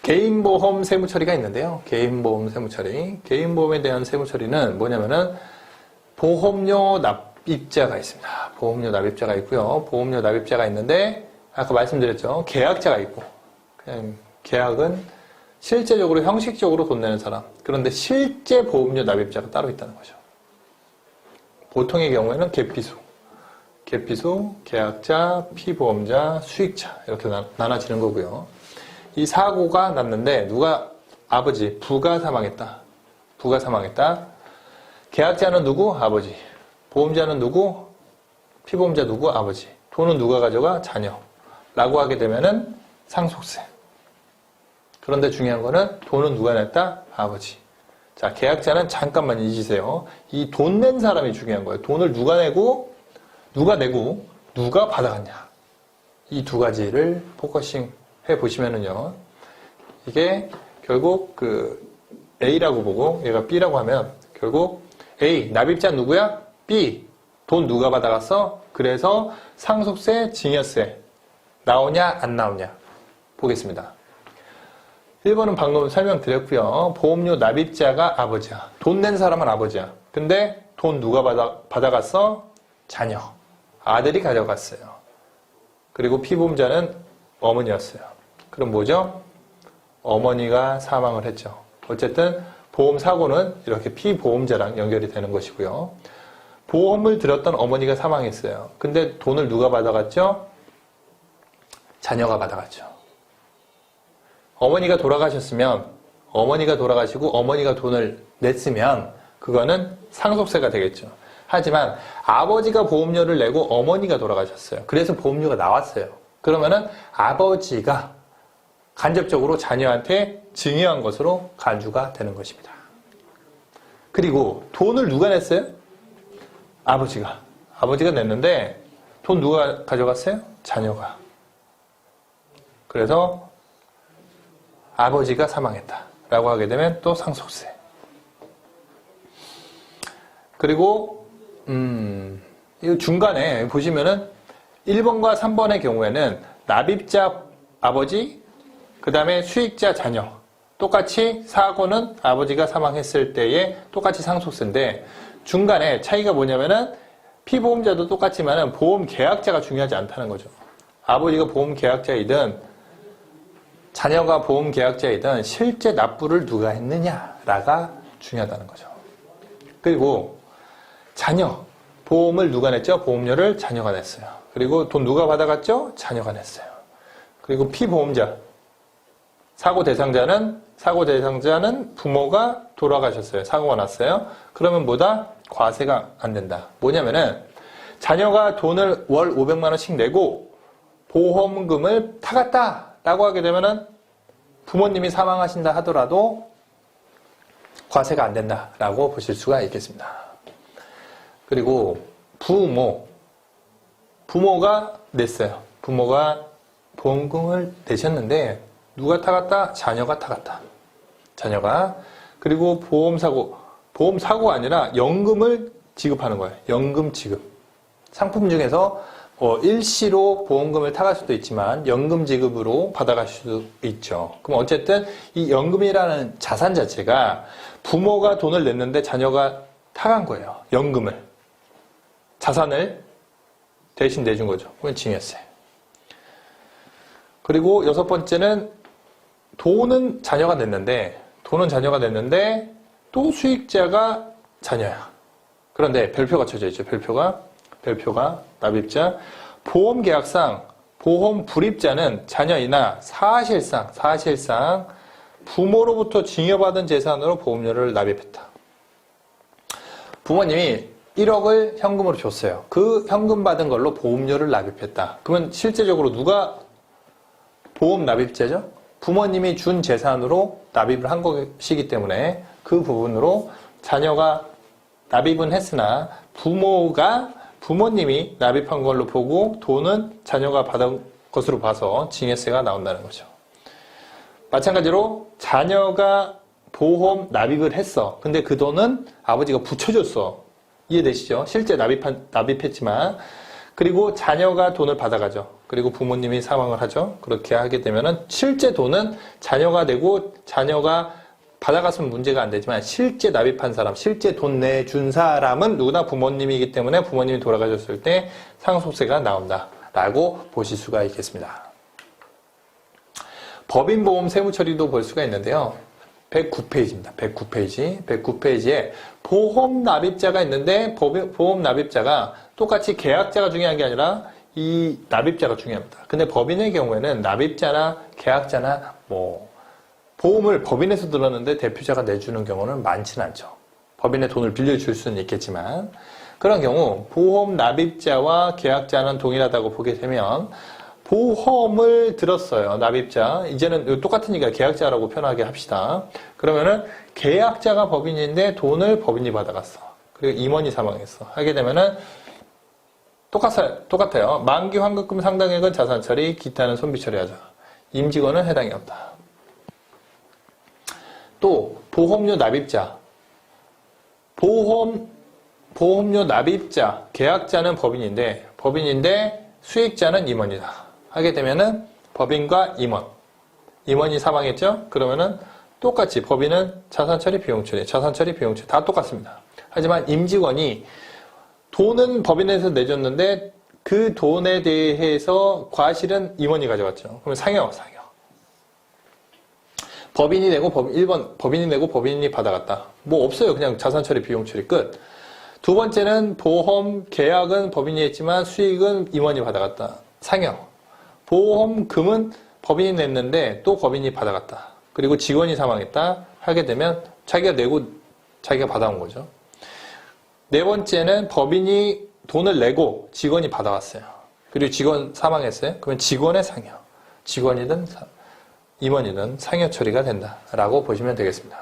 개인보험 세무처리가 있는데요. 개인보험 세무처리. 개인보험에 대한 세무처리는 뭐냐면은 보험료 납입자가 있습니다. 보험료 납입자가 있고요. 보험료 납입자가 있는데 아까 말씀드렸죠. 계약자가 있고 그냥 계약은 실제적으로 형식적으로 돈 내는 사람. 그런데 실제 보험료 납입자가 따로 있다는 거죠. 보통의 경우에는 계피수, 계약자, 피보험자, 수익자 이렇게 나눠지는 거고요. 이 사고가 났는데 부가 사망했다. 계약자는 누구? 아버지. 보험자는 누구? 피보험자 누구? 아버지. 돈은 누가 가져가? 자녀. 라고 하게 되면은 상속세. 그런데 중요한 거는 돈은 누가 냈다? 아버지. 자, 계약자는 잠깐만 잊으세요. 이 돈 낸 사람이 중요한 거예요. 돈을 누가 내고 누가 받아갔냐. 이 두 가지를 포커싱 해 보시면은요. 이게 결국 A라고 보고 얘가 B라고 하면 결국 A, 납입자 누구야? B, 돈 누가 받아갔어? 그래서 상속세, 증여세 나오냐 안 나오냐 보겠습니다. 1번은 방금 설명드렸고요. 보험료 납입자가 아버지야. 돈 낸 사람은 아버지야. 근데 돈 누가 받아갔어? 자녀. 아들이 가져갔어요. 그리고 피보험자는 어머니였어요. 그럼 뭐죠? 어머니가 사망을 했죠. 어쨌든 보험사고는 이렇게 피보험자랑 연결이 되는 것이고요. 보험을 들었던 어머니가 사망했어요. 근데 돈을 누가 받아갔죠? 자녀가 받아갔죠. 어머니가 돌아가시고 어머니가 돈을 냈으면 그거는 상속세가 되겠죠. 하지만 아버지가 보험료를 내고 어머니가 돌아가셨어요. 그래서 보험료가 나왔어요. 그러면은 아버지가 간접적으로 자녀한테 증여한 것으로 간주가 되는 것입니다. 그리고 돈을 누가 냈어요? 아버지가 냈는데 돈 누가 가져갔어요? 자녀가. 그래서 아버지가 사망했다라고 하게 되면 또 상속세. 그리고 이 중간에 보시면은 1번과 3번의 경우에는 납입자 아버지, 그 다음에 수익자 자녀. 똑같이 사고는 아버지가 사망했을 때에 똑같이 상속세인데 중간에 차이가 뭐냐면은 피보험자도 똑같지만은 보험 계약자가 중요하지 않다는 거죠. 아버지가 보험 계약자이든 자녀가 보험 계약자이든 실제 납부를 누가 했느냐가 중요하다는 거죠. 그리고 자녀, 보험을 누가 냈죠? 보험료를 자녀가 냈어요. 그리고 돈 누가 받아갔죠? 자녀가 냈어요. 그리고 피보험자, 사고 대상자는 부모가 돌아가셨어요. 사고가 났어요. 그러면 뭐다? 과세가 안 된다. 뭐냐면은 자녀가 돈을 월 500만 원씩 내고 보험금을 타갔다라고 하게 되면은 부모님이 사망하신다 하더라도 과세가 안 된다라고 보실 수가 있겠습니다. 그리고 부모가 냈어요. 부모가 보험금을 내셨는데 누가 타갔다? 자녀가 타갔다. 그리고 보험사고가 아니라 연금을 지급하는 거예요. 연금 지급. 상품 중에서 일시로 보험금을 타갈 수도 있지만 연금 지급으로 받아갈 수도 있죠. 그럼 어쨌든 이 연금이라는 자산 자체가 부모가 돈을 냈는데 자녀가 타간 거예요. 연금을. 자산을 대신 내준 거죠. 그건 증여세. 그리고 6번째는 돈은 자녀가 냈는데 또 수익자가 자녀야. 그런데 별표가 쳐져 있죠. 별표가 납입자. 보험계약상 보험 불입자는 자녀이나 사실상 부모로부터 증여받은 재산으로 보험료를 납입했다. 부모님이 1억을 현금으로 줬어요. 그 현금 받은 걸로 보험료를 납입했다. 그러면 실제적으로 누가 보험 납입자죠? 부모님이 준 재산으로 납입을 한 것이기 때문에 그 부분으로 자녀가 납입은 했으나 부모님이 납입한 걸로 보고 돈은 자녀가 받은 것으로 봐서 증여세가 나온다는 거죠. 마찬가지로 자녀가 보험 납입을 했어. 근데 그 돈은 아버지가 붙여줬어. 이해되시죠? 실제 납입했지만 그리고 자녀가 돈을 받아가죠. 그리고 부모님이 사망을 하죠. 그렇게 하게 되면은 실제 돈은 자녀가 내고 자녀가 받아갔으면 문제가 안 되지만 실제 납입한 사람, 실제 돈 내준 사람은 누구나 부모님이기 때문에 부모님이 돌아가셨을 때 상속세가 나온다라고 보실 수가 있겠습니다. 법인보험 세무처리도 볼 수가 있는데요. 109페이지입니다. 109페이지. 109페이지에 보험 납입자가 있는데 보험 납입자가 똑같이 계약자가 중요한 게 아니라 이 납입자가 중요합니다. 근데 법인의 경우에는 납입자나 계약자나 보험을 법인에서 들었는데 대표자가 내주는 경우는 많지는 않죠. 법인에 돈을 빌려줄 수는 있겠지만 그런 경우 보험 납입자와 계약자는 동일하다고 보게 되면 보험을 들었어요. 납입자. 이제는 똑같은 얘기가 계약자라고 표현하게 합시다. 그러면은 계약자가 법인인데 돈을 법인이 받아갔어. 그리고 임원이 사망했어. 하게 되면은 똑같아요. 만기 환급금 상당액은 자산처리, 기타는 손비처리하자. 임직원은 해당이 없다. 또 보험료 납입자. 보험료 납입자, 계약자는 법인인데 수익자는 임원이다. 하게 되면은 법인과 임원이 사망했죠? 그러면은 똑같이 법인은 자산처리, 비용처리 다 똑같습니다. 하지만 임직원이 돈은 법인에서 내줬는데 그 돈에 대해서 과실은 임원이 가져갔죠. 그러면 상여. 법인이 내고 1번 법인이 내고 법인이 받아갔다. 없어요. 그냥 자산처리, 비용처리 끝. 두 번째는 보험 계약은 법인이 했지만 수익은 임원이 받아갔다. 상여. 보험금은 법인이 냈는데 또 법인이 받아갔다. 그리고 직원이 사망했다. 하게 되면 자기가 내고 자기가 받아온 거죠. 네 번째는 법인이 돈을 내고 직원이 받아왔어요. 그리고 직원 사망했어요. 그러면 직원의 상여. 직원이든 임원이든 상여 처리가 된다라고 보시면 되겠습니다.